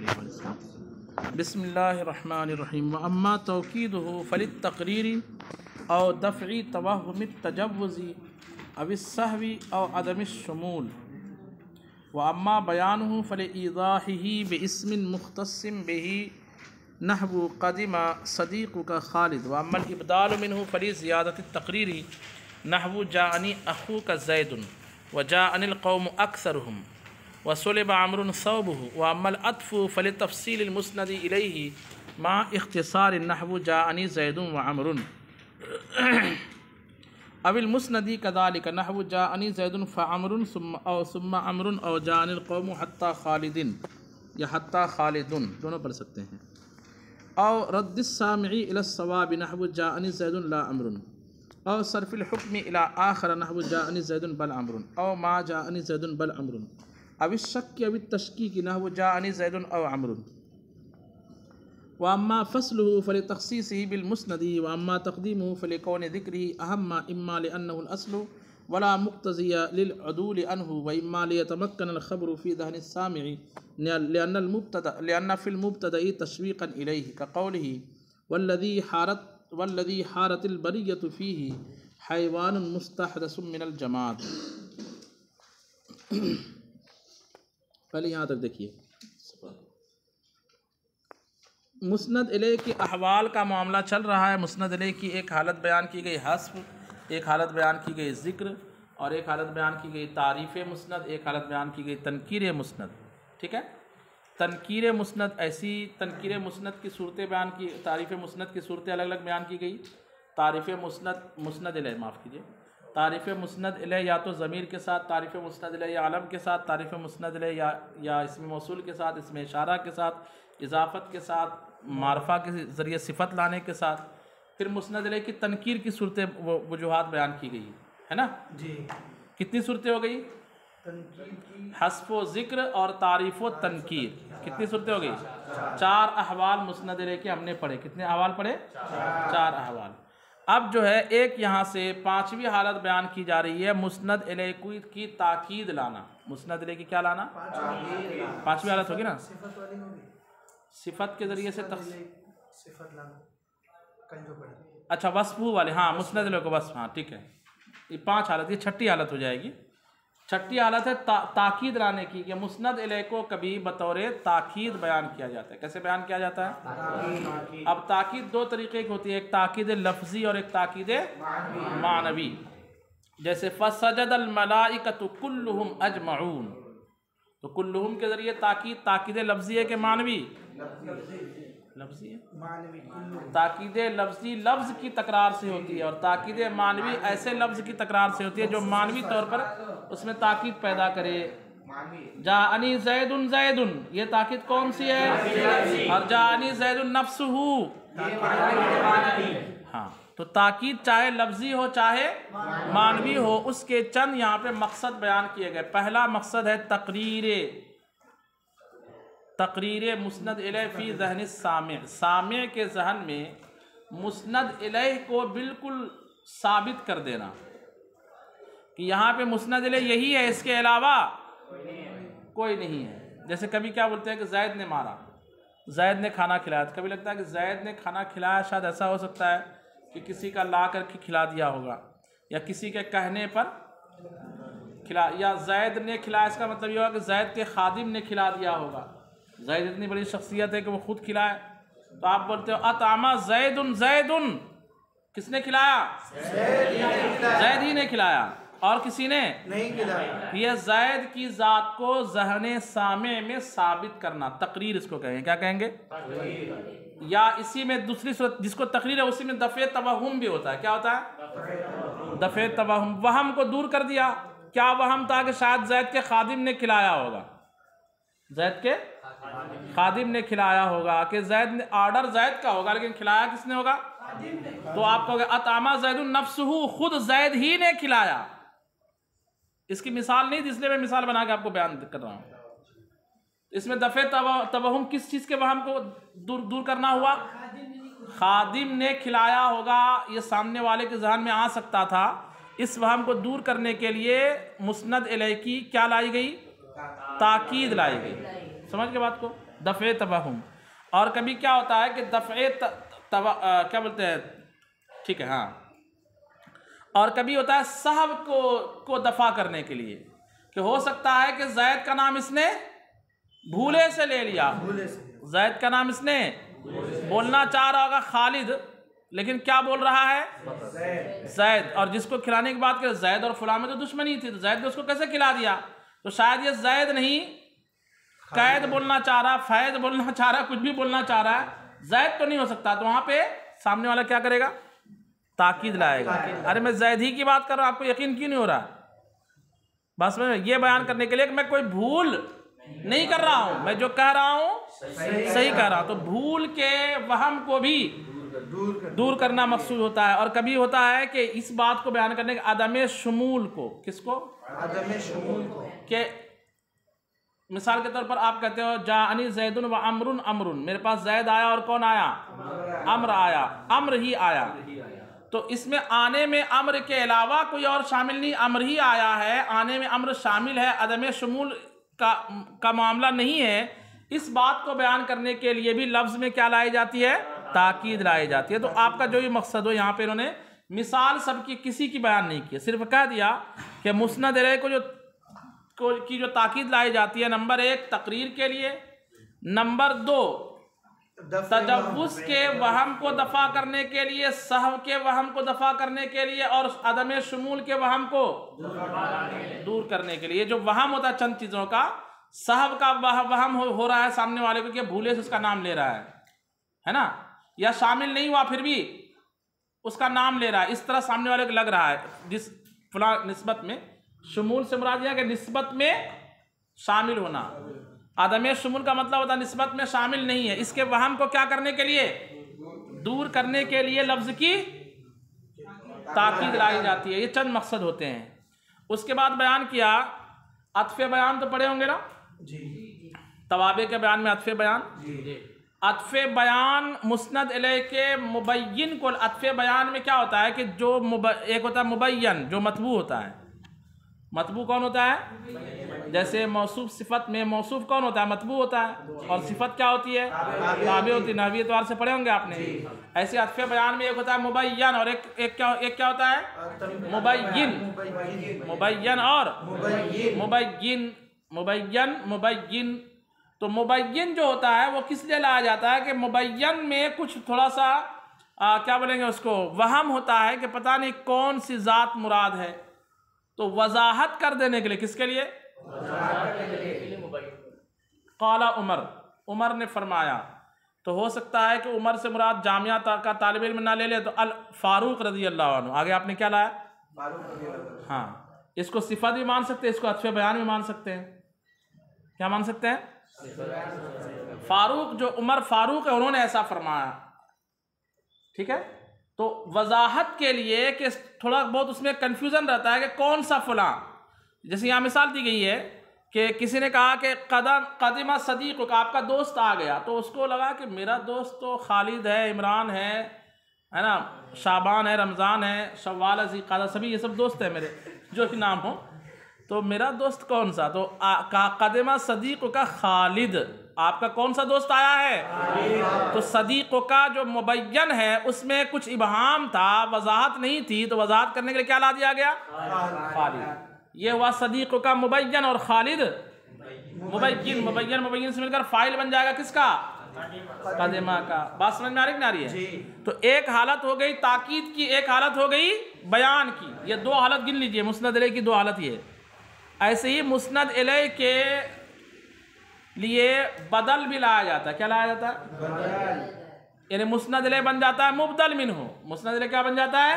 علیہ وسلم۔ بسم اللہ الرحمن الرحیم۔ واما توکیدہ فللتقریر او دفع توہم التجوز او السہو او عدم الشمول، واما بیانہ فلایضاحہ باسم مختص بہ نحو قدم صدیقک خالد، واما الابدال منہ فلزیادۃ التقریر نحو جاءنی اخوک زید وجاءنی القوم اکثرہم وصلب عمرو ثوبہ، واما العطف فلتفصیل المسند الیہ مع اختصار نحو جاءنی زید وعمر، او المسند کذلک نحو جاءنی زید فعمر ثم عمر او جاءنی القوم حتی خالد یا حتی خالد دونوں پڑھ سکتے ہیں، او رد السامع الی الصواب نحو جاءنی زید لا عمر، او صرف الحکم الی آخر نحو جاءنی زید بل عمر، او ما جاءنی زید بل عمر، او الشک او التشکیک نحو جاءنی زید او عمر، واما فصله فلتخصیصه بالمسند، واما تقدیمه فلکون ذکره اہم اما لانه الاصل ولا مقتضی للعدول عنه، واما لیتمکن الخبر في ذہن السامع لأن في المبتدأ تشویقا الیہ كقوله والذی حارت البریۃ فیہ حیوان مستحدث من الجماد۔ پہلے یہاں تک دیکھیے، مسند الیہ کے احوال کا معاملہ چل رہا ہے۔ مسند الیہ کی ایک حالت بیان کی گئی حذف، ایک حالت بیان کی گئی ذکر، اور ایک حالت بیان کی گئی تعریف مسند، ایک حالت بیان کی گئی تنکیر مسند۔ ٹھیک ہے، تنکیر مسند ایسی تنکیر مسند کی صورتیں بیان کی، تعریف مسند کی صورتیں الگ الگ بیان کی گئی۔ تعریف مسند الیہ معاف کیجیے، تعریف مسند الیہ یا تو ضمیر کے ساتھ، تعریف مسند الیہ یا علم کے ساتھ، تعریف مسند الیہ یا اسم موصول کے ساتھ، اسم اشارہ کے ساتھ، اضافت کے ساتھ، معرفہ کے ذریعے صفت لانے کے ساتھ۔ پھر مسند الیہ کی تنکیر کی صورتیں وجوہات بیان کی گئی ہے نا جی۔ کتنی صورتیں ہو گئی؟ حذف و ذکر اور تعریف و تنکیر، کتنی صورتیں ہو گئی؟ 4 احوال مسند الیہ کے ہم نے پڑھے۔ کتنے احوال پڑھے؟ 4 احوال۔ اب جو ہے ایک یہاں سے 5ویں حالت بیان کی جا رہی ہے، مسند الیہ کی تاکید لانا۔ مسند الیہ کی کیا لانا؟ 5ویں حالت ہوگی نا، صفت کے ذریعے سے صفت لانا۔ اچھا وصف والے، ہاں مسند الیہ کو وصف، ہاں ٹھیک ہے، یہ 5 حالت، یہ 6ٹھی حالت ہو جائے گی۔ 6ٹھی حالت ہے تاکید لانے کی، کہ مسند الیہ کو کبھی بطور تاکید بیان کیا جاتا ہے۔ کیسے بیان کیا جاتا ہے؟ اب تاکید 2 طریقے کی ہوتی ہے، ایک تاکید لفظی اور ایک تاکید معنوی۔ جیسے فَسَجَدَ الْمَلَائِكَةُ كُلُّهُمْ أَجْمَعُونَ، تو کلہم کے ذریعے تاکید لفظی ہے کہ معنوی؟ لفظی ہے۔ تاکید لفظی لفظ کی تکرار سے ہوتی ہے، اور تاکید معنوی ایسے لفظ کی تکرار سے ہوتی ہے جو معنوی طور پر اس میں تاکید پیدا کرے۔ جاءنی زید زید، یہ تاکید کون سی ہے؟ اور جاءنی زید نفسہ، ہاں، تو تاکید چاہے لفظی ہو چاہے معنوی ہو، اس کے چند یہاں پہ مقصد بیان کیے گئے۔ پہلا مقصد ہے تقریر مسند الیہ فی ذہن السامع، سامع کے ذہن میں مسند الیہ کو بالکل ثابت کر دینا کہ یہاں پہ مسند الیہ یہی ہے، اس کے علاوہ کوئی نہیں ہے۔ جیسے کبھی کیا بولتے ہیں کہ زید نے مارا، زید نے کھانا کھلایا، کبھی لگتا ہے کہ زید نے کھانا کھلایا، شاید ایسا ہو سکتا ہے کہ کسی کا لا کر کے کھلا دیا ہوگا، یا کسی کے کہنے پر کھلا، یا زید نے کھلایا، اس کا مطلب یہ ہوگا کہ زید کے خادم نے کھلا دیا ہوگا۔ زید اتنی بڑی شخصیت ہے کہ وہ خود کھلائے، تو آپ بولتے ہو اطعم زید زید، کس نے کھلایا؟ زید ہی نے کھلایا، اور کسی نے نہیں کھلایا۔ یہ زید کی ذات کو ذہن سامع میں ثابت کرنا، تقریر اس کو کہیں گے۔ کیا کہیں گے؟ یا اسی میں دوسری صورت جس کو تقریر ہے، اسی میں دفع توہم بھی ہوتا ہے۔ کیا ہوتا ہے؟ دفع توہم، وہم کو دور کر دیا۔ کیا وہم تھا کہ شاید زید کے خادم نے کھلایا ہوگا، زید کے خادم نے کھلایا ہوگا، کہ زید نے آرڈر زید کا ہوگا لیکن کھلایا کس نے ہوگا؟ تو آپ کہو گے اطعم زید نفسہ، خود زید ہی نے کھلایا۔ اس کی مثال نہیں، اس لیے میں مثال بنا کے آپ کو بیان کر رہا ہوں۔ اس میں دفع توہم کس چیز کے وہم کو دور کرنا ہوا؟ خادم نے کھلایا ہوگا، یہ سامنے والے کے ذہن میں آ سکتا تھا۔ اس وہم کو دور کرنے کے لیے مسند الیہ کی کیا لائی گئی؟ تاکید لائی گئی۔ سمجھ کے بات کو؟ دفع توہم. اور کبھی کیا ہوتا ہے کہ کیا بولتے ہیں، ٹھیک ہے ہاں، اور کبھی ہوتا ہے سہو کو دفع کرنے کے لیے، کہ ہو سکتا ہے کہ زید کا نام اس نے بھولے سے لے لیا، زید کا نام اس نے بولنا چاہ رہا ہوگا خالد، لیکن کیا بول رہا ہے زید، اور جس کو کھلانے کی بات کرے زید اور فلاں میں تو دشمنی تھی، تو زید نے اس کو کیسے کھلا دیا؟ تو شاید یہ زید نہیں، قید بولنا چاہ رہا، فید بولنا چاہ رہا، کچھ بھی بولنا چاہ رہا ہے، زید تو نہیں ہو سکتا. تو وہاں پہ سامنے والا کیا کرے گا؟ تاکید لائے گا. ارے میں زید ہی کی بات کر رہا ہوں، آپ کو یقین کیوں نہیں ہو رہا؟ بس میں یہ بیان کرنے کے لیے کہ میں کوئی بھول نہیں کر رہا ہوں، میں جو کہہ رہا ہوں صحیح کہہ رہا ہوں. تو بھول کے وہم کو بھی دور کرنا مقصود ہوتا ہے. اور کبھی ہوتا ہے کہ اس بات کو بیان کرنے کے عدم شمول کو، کس کو؟ عدم شمول کو. کہ مثال کے طور پر آپ کہتے ہو جاءنی زید و عمر امر، میرے پاس زید آیا اور کون آیا؟ امر آیا، امر ہی آیا. تو اس میں آنے میں امر کے علاوہ کوئی اور شامل نہیں، امر ہی آیا ہے، آنے میں امر شامل ہے، عدم شمول کا معاملہ نہیں ہے. اس بات کو بیان کرنے کے لیے بھی لفظ میں کیا لائی جاتی ہے؟ تاکید لائی جاتی ہے. تو آپ کا جو یہ مقصد ہو، یہاں پہ انہوں نے مثال سب کی کسی کی بیان نہیں کی، صرف کہہ دیا کہ مسند الیہ کی جو تاکید لائی جاتی ہے، نمبر 1 تقریر کے لیے، نمبر 2 تجوز کے وہم کو دفع کرنے کے لیے، سہو کے وہم کو دفع کرنے کے لیے، اور عدم شمول کے وہم کو دور کرنے کے لیے. جو وہم ہوتا ہے چند چیزوں کا، سہو کا وہم ہو رہا ہے سامنے والے کو کہ بھولے سے اس کا نام لے رہا ہے نا، یا شامل نہیں ہوا پھر بھی اس کا نام لے رہا ہے، اس طرح سامنے والے کو لگ رہا ہے جس فلاں نسبت میں. شمول سے مراد یہ کہ نسبت میں شامل ہونا، عدم شمول کا مطلب ہوتا ہے نسبت میں شامل نہیں ہے. اس کے وہم کو کیا کرنے کے لیے؟ دور کرنے کے لیے لفظ کی تاکید لائی جاتی ہے. یہ چند مقصد ہوتے ہیں. اس کے بعد بیان کیا عطف بیان، تو پڑھے ہوں گے نا جی، توابع کے بیان میں عطف بیان. عطف بیان مسند الیہ کے مبین کو، عطف بیان میں کیا ہوتا ہے کہ جو ایک ہوتا ہے مبین جو مطبوع ہوتا ہے. مطبوع کون ہوتا ہے؟ جیسے موصوف صفت میں موصوف کون ہوتا ہے؟ مطبوع ہوتا ہے. اور صفت کیا ہوتی ہے؟ تابع ہوتی ہے. نحوی اعتبار سے پڑھے ہوں گے آپ نے. ایسے عطف بیان میں ایک ہوتا ہے مبین، اور ایک کیا ہوتا ہے؟ مبین. مبین اور مبین. تو مبین جو ہوتا ہے وہ کس لیے لایا جاتا ہے کہ مبین میں کچھ تھوڑا سا کیا بولیں گے اس کو، وہم ہوتا ہے کہ پتہ نہیں کون سی ذات مراد ہے. تو وضاحت کر دینے کے لیے، کس کے لیے؟ قال عمر نے فرمایا. تو ہو سکتا ہے کہ عمر سے مراد جامعہ کا طالب علم نہ لے لے، تو الفاروق رضی اللہ عنہ. آگے آپ نے کیا لایا؟ ہاں، اس کو صفت بھی مان سکتے ہیں، اس کو عطف بیان بھی مان سکتے ہیں. کیا مان سکتے ہیں؟ فاروق، جو عمر فاروق ہے، انہوں نے ایسا فرمایا. ٹھیک ہے. تو وضاحت کے لیے کہ تھوڑا بہت اس میں کنفیوژن رہتا ہے کہ کون سا فلاں. جیسے یہاں مثال دی گئی ہے کہ کسی نے کہا کہ قدم صدیق کا، آپ کا دوست آ گیا، تو اس کو لگا کہ میرا دوست تو خالد ہے، عمران ہے نا، شعبان ہے، رمضان ہے، شوال ہے، ذوالقعدہ، سبھی یہ سب دوست ہیں میرے جو بھی نام ہو. تو میرا دوست کون سا؟ تو قدم صدیق کا خالد، آپ کا کون سا دوست آیا ہے؟ تو صدیق کا جو مبین ہے اس میں کچھ ابہام تھا، وضاحت نہیں تھی، تو وضاحت کرنے کے لیے کیا لا دیا گیا؟ خالد. یہ ہوا صدیق کا مبین، اور خالد مبین سے مل کر فاعل بن جائے گا کس کا؟ قدمہ کا. بات سمجھ میں آ رہی کہ نہیں آ رہی ہے؟ تو ایک حالت ہو گئی تاکید کی، ایک حالت ہو گئی بیان کی. یہ 2 حالت گن لیجئے، مسند الیہ کی 2 حالت یہ. ایسے ہی مسند الیہ کے لیے بدل بھی لایا جاتا ہے. کیا لایا جاتا ہے؟ بدل. یعنی مسند الیہ بن جاتا ہے مبدل منہ. مسند الیہ کیا بن جاتا ہے؟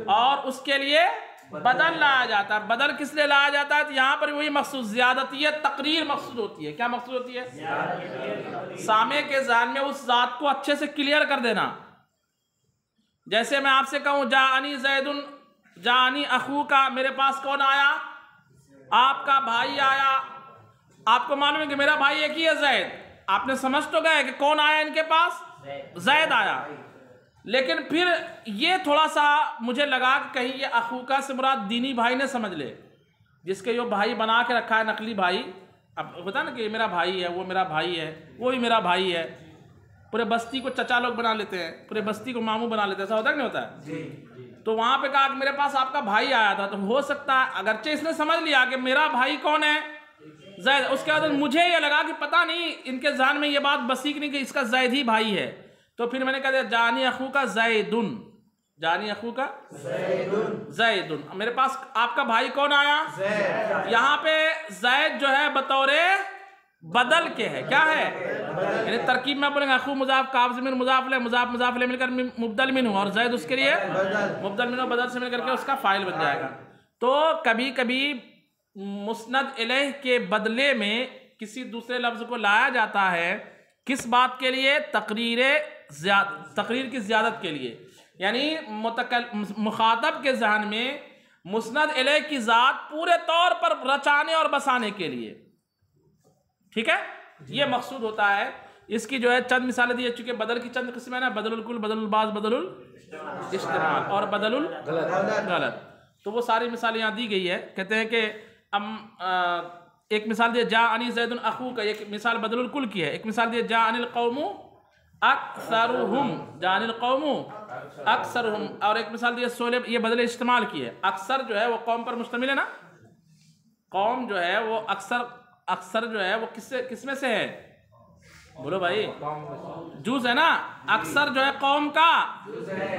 اور اس کے لیے بدل لایا جاتا ہے. بدل کس لیے لایا جاتا ہے؟ تو یہاں پر وہی مقصود زیادتیت تقریر مقصود ہوتی ہے. کیا مقصود ہوتی ہے؟ سامع کے ذہن میں اس ذات کو اچھے سے کلیئر کر دینا. جیسے میں آپ سے کہوں جاءنی زید، جاءنی اخوکا، میرے پاس کون آیا؟ آپ کا بھائی آیا. آپ کو معلوم ہے کہ میرا بھائی ایک ہی ہے زید. آپ نے سمجھ تو گئے کہ کون آیا ان کے پاس؟ زید آیا. لیکن پھر یہ تھوڑا سا مجھے لگا کہ کہیں یہ اخوکا سے مراد دینی بھائی نے سمجھ لے، جس کے جو بھائی بنا کے رکھا ہے، نقلی بھائی. اب ہوتا نا کہ میرا بھائی ہے، وہ میرا بھائی ہے، وہ بھی میرا بھائی ہے، پورے بستی کو چچا لوگ بنا لیتے ہیں، پورے بستی کو ماموں بنا لیتے ہیں، ایسا ہوتا ہے کہ نہیں ہوتا ہے؟ تو وہاں پہ کہا کہ میرے پاس آپ کا بھائی آیا تھا، تو ہو سکتا ہے اگرچہ اس نے سمجھ لیا کہ میرا بھائی کون ہے، زید، اس کے بعد مجھے یہ لگا کہ پتہ نہیں ان کے ذہن میں یہ بات بسیک نہیں کہ اس کا زید ہی بھائی ہے، تو پھر میں نے کہا جانی اخو کا زیدن، جانی اخو کا زیدن، میرے پاس آپ کا بھائی کون آیا؟ یہاں پہ زید جو ہے بطور بدل کے ہے، کیا ہے؟ یعنی ترکیب میں بولیں گے اخو مضاف کاف ضمیر مضاف الیہ مضاف مضاف الیہ مل کر مبدل منہ، اور زید اس کے لیے مبدل منہ بدل سے مل کر کے اس کا فاعل بن جائے گا۔ تو کبھی کبھی مسند الیہ کے بدلے میں کسی دوسرے لفظ کو لایا جاتا ہے، کس بات کے لیے؟ تقریر کی زیادت کے لیے، یعنی مخاطب کے ذہن میں مسند الیہ کی ذات پورے طور پر رچانے اور بسانے کے لیے، ٹھیک ہے، یہ مقصود ہوتا ہے۔ اس کی جو ہے چند مثالیں دی، چونکہ بدل کی چند قسمیں نا، بدل الکل، بدل البعض، بدل الاستعمال اور بدل الغلط، تو وہ ساری مثالیں یہاں دی گئی ہے۔ کہتے ہیں کہ ایک مثال دی جاءنی زید اخو کا، ایک مثال بدل الکل کی ہے، ایک مثال دی جاءنی القوم اکثرہم، جاءنی القوم اکثرہم، اور ایک مثال دی سولے، یہ بدل استعمال کی ہے۔ اکثر جو ہے وہ قوم پر مشتمل ہے نا، قوم جو ہے وہ اکثر جو ہے وہ کس میں سے ہے؟ بولو بھائی، جز ہے نا، اکثر جو ہے قوم کا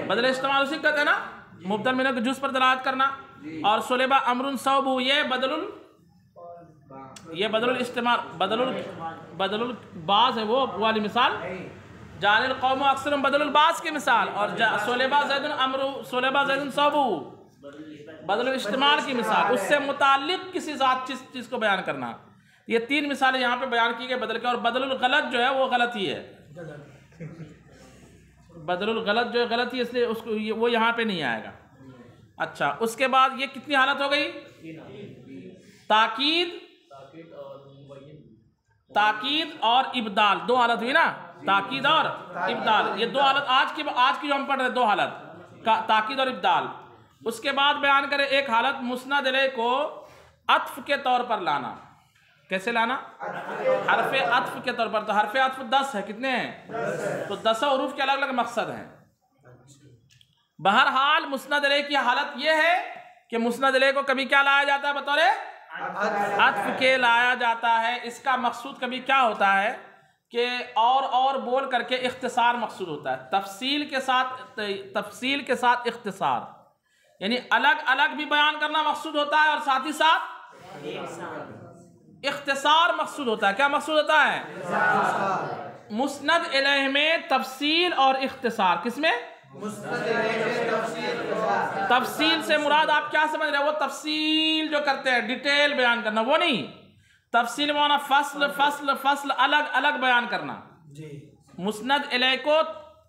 بدل استعمال اسی کہتے ہیں نا، مبدل منہ کے جز پر دلالت کرنا، اور سلیبہ امر صوب، یہ بدل الاستعمال، بدل البعض ہے، وہ والی مثال، جان القوم اکثرهم بدل البعض کی مثال، اور سلیبہ زید امر سلیبہ زید صوب بدل الاستعمال کی مثال، اس سے متعلق کسی ذات چیز کو بیان کرنا۔ یہ تین مثالیں یہاں پہ بیان کی گئی بدل کے، اور بدل الغلط جو ہے وہ غلط ہی ہے، بدل الغلط جو ہے غلط ہی، اس لیے اس کو وہ یہاں پہ نہیں آئے گا۔ اچھا، اس کے بعد یہ کتنی حالت ہو گئی؟ تاکید اور ابدال، دو حالت ہوئی نا، تاکید اور ابدال، یہ دو حالت آج کی جو ہم پڑھ رہے، دو حالت، تاکید اور ابدال۔ اس کے بعد بیان کرے ایک حالت مسند الیہ کو عطف کے طور پر لانا۔ کیسے لانا؟ حرف عطف کے طور پر، تو حرف عطف 10 ہے، کتنے ہیں؟ تو 10 حروف کے الگ الگ مقصد ہیں۔ بہرحال مسند الیہ کی حالت یہ ہے کہ مسند الیہ کو کبھی کیا لایا جاتا ہے؟ بطور عطف کے لایا جاتا ہے۔ اس کا مقصود کبھی کیا ہوتا ہے کہ اور بول کر کے اختصار مقصود ہوتا ہے، تفصیل کے ساتھ اختصار، یعنی الگ الگ بھی بیان کرنا مقصود ہوتا ہے، اور ساتھ ہی ساتھ اختصار مقصود ہوتا ہے۔ کیا مقصود ہوتا ہے؟ مسند الیہ میں تفصیل اور اختصار، کس میں؟ تفصیل سے مراد آپ کیا سمجھ رہے ہیں؟ وہ تفصیل جو کرتے ہیں، ڈیٹیل بیان کرنا، وہ نہیں۔ تفصیل معنی فصل الگ الگ بیان کرنا۔ مسند الیہ کو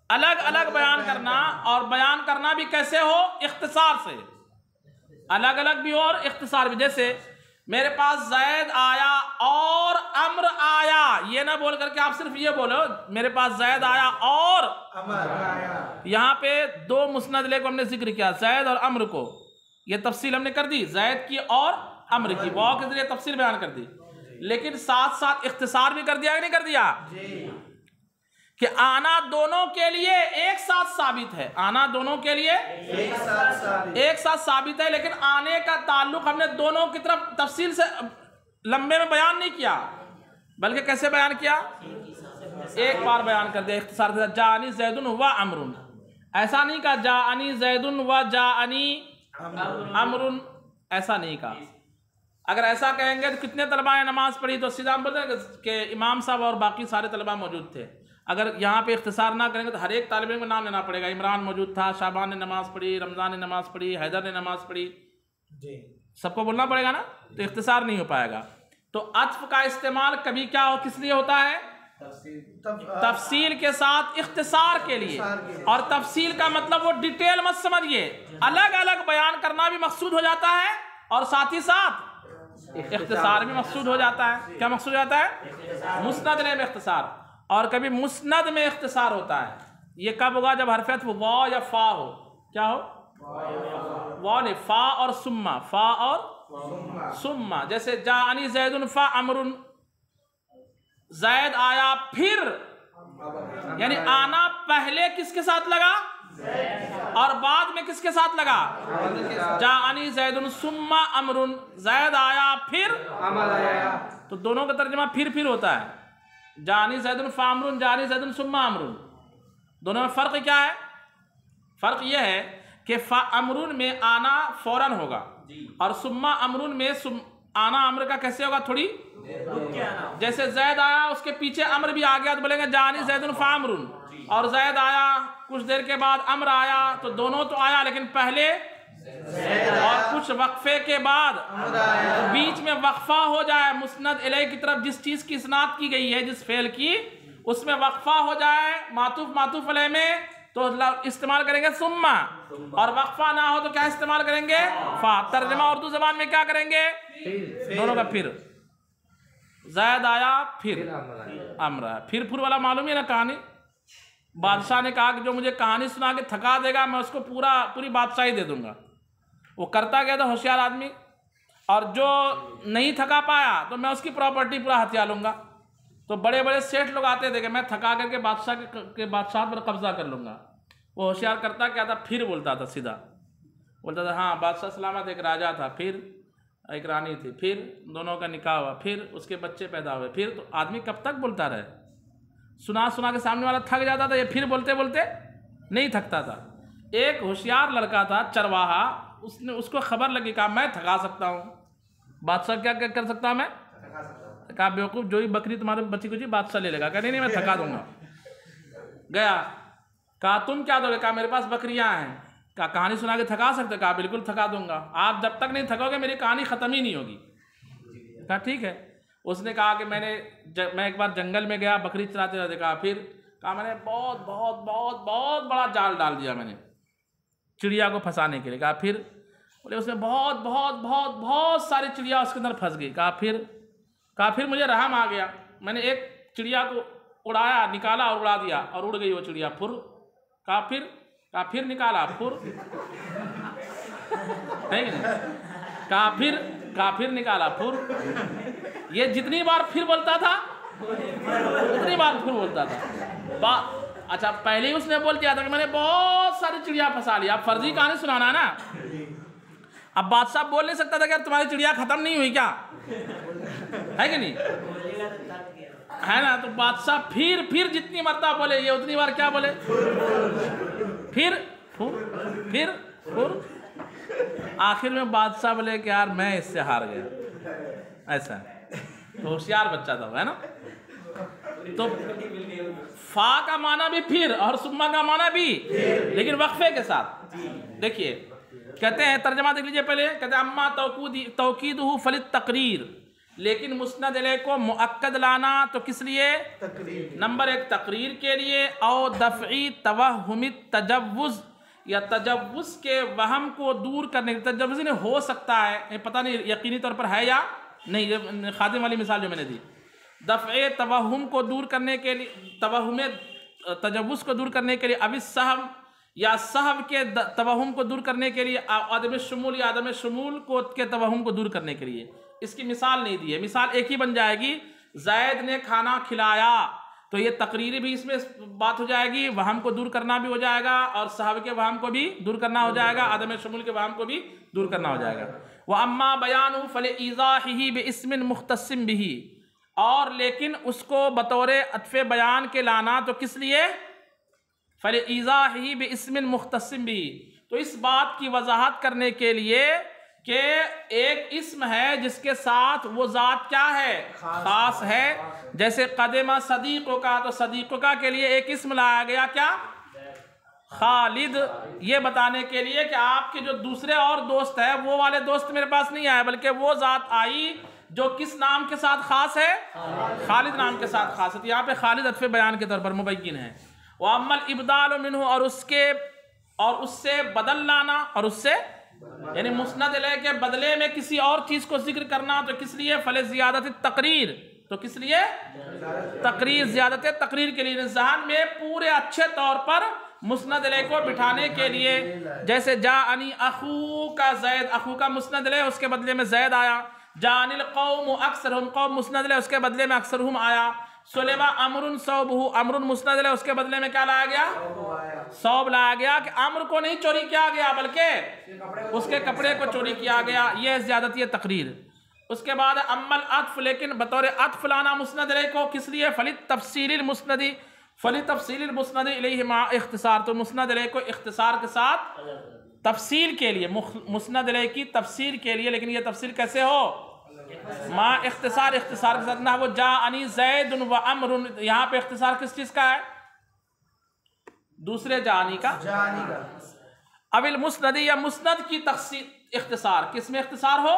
الگ الگ بیان کرنا، اور بیان کرنا بھی کیسے ہو؟ اختصار سے، الگ الگ بھی ہو اور اختصار بھی۔ جیسے میرے پاس زید آیا اور امر آیا، یہ نہ بول کر کے آپ صرف یہ بولو میرے پاس زید آیا اور امر آیا۔ یہاں پہ دو مسند الیہ کو ہم نے ذکر کیا، زید اور امر کو، یہ تفصیل ہم نے کر دی، زید کی اور امر کی، واو کے ذریعے تفصیل بیان کر دی، لیکن ساتھ ساتھ اختصار بھی کر دیا کہ نہیں کر دیا؟ کہ آنا دونوں کے لیے ایک ساتھ ثابت ہے، آنا دونوں کے لیے ایک ساتھ ثابت ہے، لیکن آنے کا تعلق ہم نے دونوں کی طرف تفصیل سے لمبے میں بیان نہیں کیا، بلکہ کیسے بیان کیا؟ ایک بار بیان کر دیا اختصار کے ساتھ، جاءنی زید و عمر، ایسا نہیں کہا جاءنی زید و جاءنی عمر، ایسا نہیں کہا۔ اگر ایسا کہیں گے تو کتنے طلباء نے نماز پڑھی؟ تو سیدھا ہم بولتے ہیں کہ امام صاحب اور باقی سارے طلباء موجود تھے۔ اگر یہاں پہ اختصار نہ کریں گے تو ہر ایک طالب علم کو نام لینا پڑے گا، عمران موجود تھا، شعبان نے نماز پڑھی، رمضان نے نماز پڑھی، حیدر نے نماز پڑھی، سب کو بولنا پڑے گا نا، تو اختصار نہیں ہو پائے گا۔ تو عطف کا استعمال کبھی کیا ہو، کس لیے ہوتا ہے؟ تفصیل کے ساتھ اختصار کے لیے، اور تفصیل کا مطلب وہ ڈیٹیل مت سمجھئے، الگ الگ بیان کرنا بھی مقصود ہو جاتا ہے، اور ساتھ ہی ساتھ اختصار بھی مقصود ہو جاتا ہے۔ کیا مقصود ہو جاتا ہے؟ مسند الیہ میں اختصار، اور کبھی مسند میں اختصار ہوتا ہے۔ یہ کب ہوگا؟ جب حرف عطف وا یا فا ہو۔ کیا ہو؟ وا نہیں، فا اور ثم، فا اور ثم، جیسے جاءنی زید فا امر، زید آیا پھر، یعنی آنا پہلے کس کے ساتھ لگا اور بعد میں کس کے ساتھ لگا؟ جاءنی زید ثم عمر، زید آیا پھر تو دونوں کا ترجمہ پھر ہوتا ہے، جاءنی زید فعمر، جاءنی زید ثم عمر، دونوں میں فرق کیا ہے؟ فرق یہ ہے کہ فعمر میں آنا فوراً ہوگا اور ثم عمر میں آنا عمر کا کیسے ہوگا؟ تھوڑی، جیسے زید آیا اس کے پیچھے عمر بھی آ گیا تو بولیں گے جاءنی زید فعمر، اور زید آیا کچھ دیر کے بعد عمر آیا تو دونوں تو آیا لیکن پہلے اور کچھ وقفے کے بعد بیچ میں وقفہ ہو جائے، مسند الیہ کی طرف جس چیز کی اسناد کی گئی ہے جس فعل کی، اس میں وقفہ ہو جائے معطوف علیہ میں تو استعمال کریں گے ثم، اور وقفہ نہ ہو تو کیا استعمال کریں گے؟ فا۔ ترجمہ اردو زبان میں کیا کریں گے؟ دونوں کا پھر، زید آیا پھر عمر آیا، پھر والا معلوم ہے نا کہانی؟ بادشاہ نے کہا کہ جو مجھے کہانی سنا کے تھکا دے گا میں اس کو پوری بادشاہی دے دوں گا، وہ کرتا گیا تھا ہوشیار آدمی، اور جو نہیں تھکا پایا تو میں اس کی پراپرٹی پورا ہتھیا لوں گا، تو بڑے بڑے سیٹھ لوگ آتے تھے کہ میں تھکا کر کے بادشاہ پر قبضہ کر لوں گا، وہ ہوشیار کرتا کیا تھا؟ پھر بولتا تھا، سیدھا بولتا تھا ہاں بادشاہ سلامت، ایک راجہ تھا، پھر ایک رانی تھی، پھر دونوں کا نکاح ہوا، پھر اس کے بچے پیدا ہوئے، پھر تو آدمی کب تک بولتا رہے؟ سنا کے سامنے والا تھک جاتا تھا، یہ پھر بولتے نہیں تھکتا تھا۔ ایک ہوشیار لڑکا تھا چرواہا، اس کو خبر لگی، کہا میں تھکا سکتا ہوں، بادشاہ کیا کر سکتا ہوں میں؟ کہا بیوقوف جو ہی بکری تمہارے بچی کو جی بادشاہ لے لے گا، کہا نہیں میں تھکا دوں گا۔ گیا، کہا تم کیا دو گے؟ کہا میرے پاس بکریاں ہیں۔ کہا کہانی سنا کے تھکا سکتے؟ کہا بالکل تھکا دوں گا، آپ جب تک نہیں تھکو گے میری کہانی ختم ہی نہیں ہوگی۔ کہا ٹھیک ہے۔ اس نے کہا کہ میں ایک بار جنگل میں گیا، بکری چراتے ہوئے دیکھا، پھر کہا میں نے بہت بڑا جال ڈال دیا میں نے چڑیا کو پھنسانے کے لیے۔ کہا پھر؟ بولے اس میں بہت ساری چڑیا اس کے اندر پھنس گئی۔ کہا پھر مجھے رحم آ گیا، میں نے ایک چڑیا کو اڑایا، نکالا اور اڑا دیا اور اڑ گئی وہ چڑیا۔ کہا پھر نکالا، کہا پھر نکالا، یہ جتنی بار پھر بولتا تھا اتنی بار پھر بولتا تھا۔ اچھا پہلے ہی اس نے بول دیا تھا کہ میں نے بہت ساری چڑیا پھنسا لی، اب فرضی کہانی سنانا ہے نا۔ اب بادشاہ بول نہیں سکتا تھا کہ تمہاری چڑیا ختم نہیں ہوئی کیا، ہے کہ نہیں؟ ہے نا؟ تو بادشاہ پھر جتنی مرتبہ بولے یہ اتنی بار کیا بولے؟ پھر آخر میں بادشاہ بولے کہ یار میں اس سے ہار گیا، ایسا تو ہوشیار بچہ تھا وہ، ہے نا؟ تو فا کا معنی بھی پھر اور ثم کا معنی بھی، لیکن وقفے کے ساتھ۔ دیکھیے کہتے ہیں، ترجمہ دیکھ لیجئے پہلے، کہتے ہیں اما توکیدہ فللتقریر، لیکن مسند الیہ کو مؤکد لانا تو کس لیے؟ نمبر 1 تقریر کے لیے، او دفعی توہم التجوز، یا تجوز کے وہم کو دور کرنے، تجوز نہیں ہو سکتا ہے، پتہ نہیں یقینی طور پر ہے یا نہیں، یہ خادم والی مثال جو میں نے دی، دفع توہم کو دور کرنے کے لیے، توہم تجوز کو دور کرنے کے لیے، اب السہو یا سہو کے توہم کو دور کرنے کے لیے، عدم شمول یا عدم شمول کے توہم کو دور کرنے کے لیے۔ اس کی مثال نہیں دی ہے، مثال ایک ہی بن جائے گی، زید نے کھانا کھلایا، تو یہ تقریری بھی اس میں بات ہو جائے گی، وہم کو دور کرنا بھی ہو جائے گا، اور سہو کے وہم کو بھی دور کرنا ہو جائے گا، عدم شمول کے وہم کو بھی دور کرنا ہو جائے گا۔ وَأَمَّا بَيَانُ فَلِإِيضَاحِهِ بِاسْمٍ مُخْتَصٍ بِهِ، اور لیکن اس کو بطور عطف بیان کے لانا تو کس لیے؟ فَلِإِيضَاحِهِ بِاسْمٍ مُخْتَصٍ بِهِ، تو اس بات کی وضاحت کرنے کے لیے کہ ایک اسم ہے جس کے ساتھ وہ ذات کیا ہے؟ خاص ہے۔ جیسے قدمہ صدیقوں کا، تو صدیقوں کا کے لیے ایک اسم لایا گیا، کیا؟ خالد، یہ بتانے کے لیے کہ آپ کے جو دوسرے اور دوست ہیں وہ والے دوست میرے پاس نہیں آئے، بلکہ وہ ذات آئی جو کس نام کے ساتھ خاص ہے؟ خالد نام کے ساتھ خاص ہے۔ یہاں پہ خالد عطف بیان کے طور پر مبین ہے۔ وَأَمَّا الْإِبْدَالُ مِنْهُ، اور اس سے بدل لانا، اور اس سے یعنی مسند الیہ کے بدلے میں کسی اور چیز کو ذکر کرنا تو کس لیے؟ فَلِزِيَادَةِ التَّقْرِیر، تو کس لیے؟ تقریر، زیادت تقریر کے لیے، ذہن میں پورے اچھے طور پر مسند الیہ کو بٹھانے کے لیے۔ جیسے جاءنی اخوک زید، اخو کا مسند الیہ، اس کے بدلے میں زید آیا۔ جاءنی القوم اکثرہم، قوم مسند الیہ، اس کے بدلے میں اکثرہم آیا۔ سلبا امرن ثوبہ، امرن مسند علیہ، اس کے بدلے میں کیا لایا گیا؟ ثوب لایا گیا، کہ امر کو نہیں چوری کیا گیا بلکہ اس کے کپڑے کو چوری کیا گیا، یہ زیادتی تقریر۔ اس کے بعد اما العطف، لیکن بطور عطف لانا مسند علیہ کو کس لیے؟ فلتفصیل المسند الیہ مع اختصار، تو مسند علیہ کو اختصار کے ساتھ تفصیل کے لیے، مسند علیہ کی تفسیر کے لیے، لیکن یہ تفسیر کیسے ہو؟ مع اختصار، اختصار کے ساتھ۔ نہ وہ جاءنی زید و عمر، یہاں پہ اختصار کس چیز کا ہے؟ دوسرے جاءنی کا۔ اب المسند، یا مسند کی تخصیص اختصار، کس میں اختصار ہو؟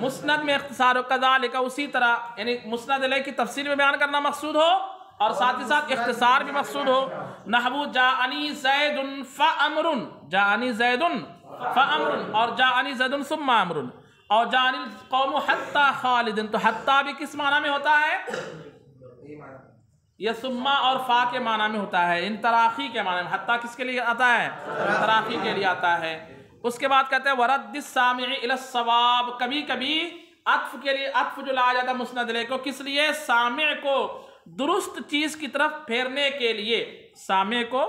مسند میں اختصار ہو۔ کذالک، اسی طرح، یعنی مسند علیہ کی تفصیل میں بیان کرنا مقصود ہو اور ساتھ ہی ساتھ اختصار بھی مقصود ہو۔ نحو جاءنی زید فامر، جاءنی زید فامر، اور جاءنی زید ثم امر، اور جاءنی القوم حتی خالد، تو حتی بھی کس معنی میں ہوتا ہے؟ یہ ثم اور فا کے معنی میں ہوتا ہے، ان تراخی کے معنی میں۔ حتی کس کے لیے آتا ہے؟ تراخی کے لیے آتا ہے۔ اس کے بعد کہتے ہیں وَرَدِّ السَّامِعِ إِلَى الصَّوَابِ، کبھی کبھی عطف کے لیے، عطف جو لایا جاتا ہے مسند علیہ کو، کس لیے؟ سامع کو درست چیز کی طرف پھیرنے کے لیے، سامع کو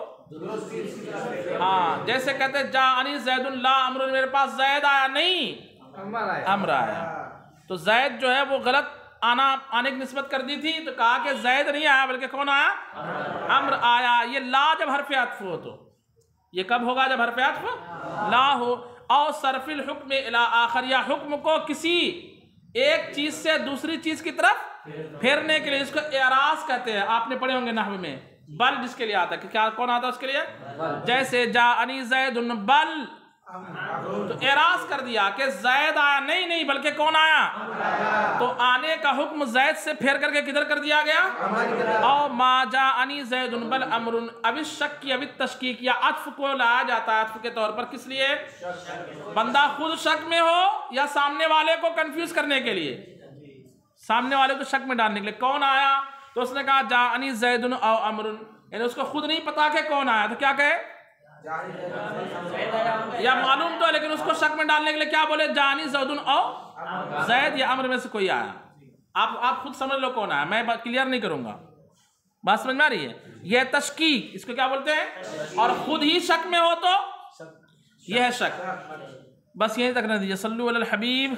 ہاں، جیسے کہتے ہیں جاءنی زید لا امر، میرے پاس زید آیا نہیں، امر آیا۔ تو زید جو ہے وہ غلط آنے کی نسبت کر دی تھی، تو کہا کہ زید نہیں آیا بلکہ کون آیا؟ امر آیا۔ یہ لا جب حرف عطف ہو، تو یہ کب ہوگا؟ جب حرف عطف لا ہو۔ اور صرف الحکم الی آخر، یا حکم کو کسی ایک چیز سے دوسری چیز کی طرف پھیرنے کے لیے، اس کو اعراض کہتے ہیں۔ آپ نے پڑھے ہوں گے نحو میں، بل جس کے لیے آتا ہے، کہ کیا کون آتا ہے اس کے لیے؟ جیسے جاءنی زید بل، تو اعراض کر دیا کہ زید آیا نہیں بلکہ کون آیا؟ تو آنے کا حکم زید سے پھیر کر کے کدھر کر دیا گیا؟ اور ما جاءنی زید بل امر، اب الشک کی، اب التشکیک، یا عطف کو لایا جاتا ہے عطف کے طور پر، کس لیے؟ بندہ خود شک میں ہو یا سامنے والے کو کنفیوز کرنے کے لیے، سامنے والے کو شک میں ڈالنے کے لیے۔ کون آیا؟ تو اس نے کہا جاءنی زید او امر، یعنی اس کو خود نہیں پتا کہ کون آیا، تو کیا کہے؟ یا معلوم تو ہے لیکن اس کو شک میں ڈالنے کے لیے کیا بولے؟ جاءنی زید او زید یا امر میں سے کوئی آیا۔ آپ خود سمجھ لو کون آیا، میں کلیئر نہیں کروں گا، بات سمجھ میں آ رہی ہے؟ یہ تشکیک، اس کو کیا بولتے ہیں؟ اور خود ہی شک میں ہو تو یہ ہے شک۔ بس یہیں تک نہ دیجیے، صلو علی الحبیب۔